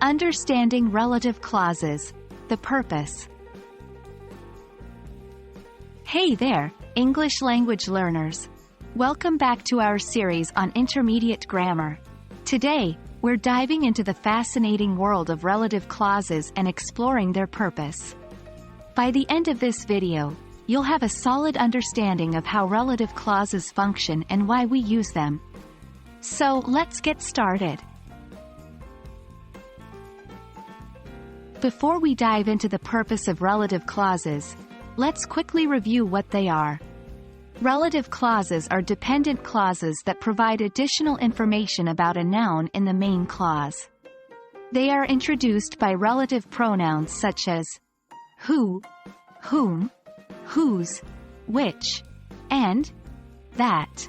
Understanding relative clauses. The purpose. Hey there, English language learners. Welcome back to our series on intermediate grammar. Today, we're diving into the fascinating world of relative clauses and exploring their purpose. By the end of this video, you'll have a solid understanding of how relative clauses function and why we use them. So, let's get started. Before we dive into the purpose of relative clauses, let's quickly review what they are. Relative clauses are dependent clauses that provide additional information about a noun in the main clause. They are introduced by relative pronouns such as who, whom, whose, which, and that.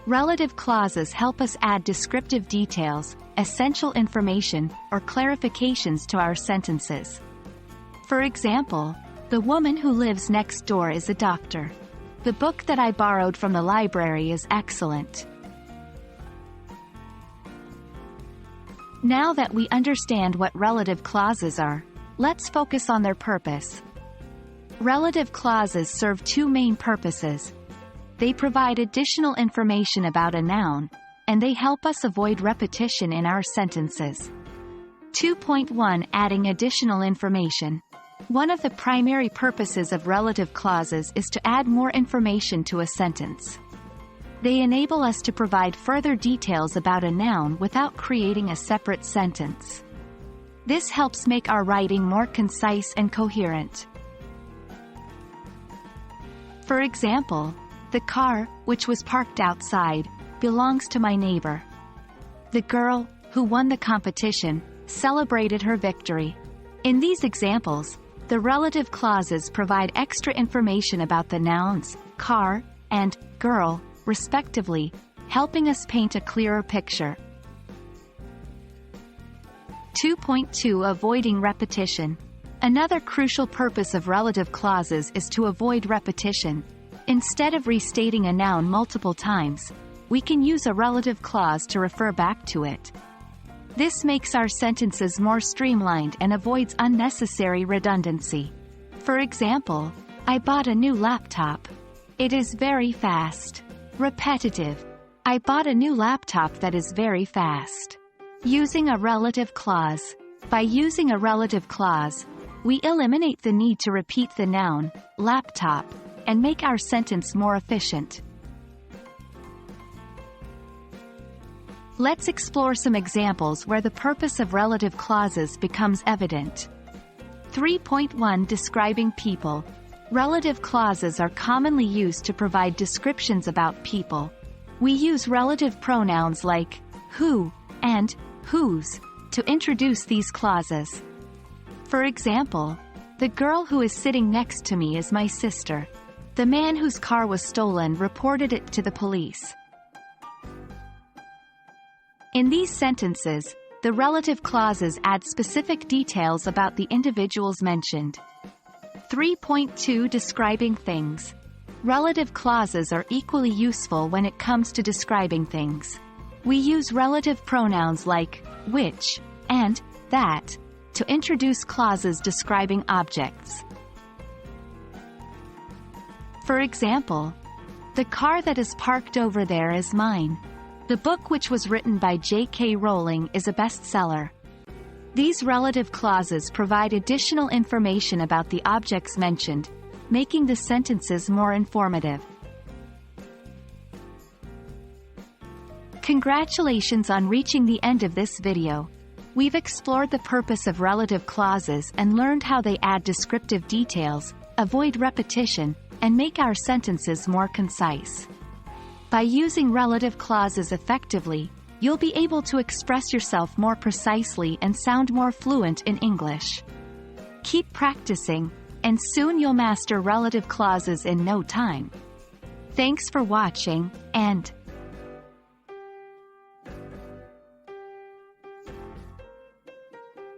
Relative clauses help us add descriptive details, essential information, or clarifications to our sentences. For example, the woman who lives next door is a doctor. The book that I borrowed from the library is excellent. Now that we understand what relative clauses are, let's focus on their purpose. Relative clauses serve two main purposes. They provide additional information about a noun, and they help us avoid repetition in our sentences. 2.1 Adding additional information. One of the primary purposes of relative clauses is to add more information to a sentence. They enable us to provide further details about a noun without creating a separate sentence. This helps make our writing more concise and coherent. For example, the car, which was parked outside, belongs to my neighbor. The girl, who won the competition, celebrated her victory. In these examples, the relative clauses provide extra information about the nouns, car, and girl, respectively, helping us paint a clearer picture. 2.2 Avoiding repetition. Another crucial purpose of relative clauses is to avoid repetition. Instead of restating a noun multiple times, we can use a relative clause to refer back to it. This makes our sentences more streamlined and avoids unnecessary redundancy. For example, I bought a new laptop. It is very fast. Repetitive. I bought a new laptop that is very fast. Using a relative clause. By using a relative clause, we eliminate the need to repeat the noun, laptop, and make our sentence more efficient. Let's explore some examples where the purpose of relative clauses becomes evident. 3.1 Describing people. Relative clauses are commonly used to provide descriptions about people. We use relative pronouns like who and whose to introduce these clauses. For example, the girl who is sitting next to me is my sister. The man whose car was stolen reported it to the police. In these sentences, the relative clauses add specific details about the individuals mentioned. 3.2 Describing things. Relative clauses are equally useful when it comes to describing things. We use relative pronouns like which and that to introduce clauses describing objects. For example, the car that is parked over there is mine. The book which was written by J.K. Rowling is a bestseller. These relative clauses provide additional information about the objects mentioned, making the sentences more informative. Congratulations on reaching the end of this video. We've explored the purpose of relative clauses and learned how they add descriptive details, avoid repetition, and make our sentences more concise. By using relative clauses effectively, you'll be able to express yourself more precisely and sound more fluent in English. Keep practicing, and soon you'll master relative clauses in no time. Thanks for watching, and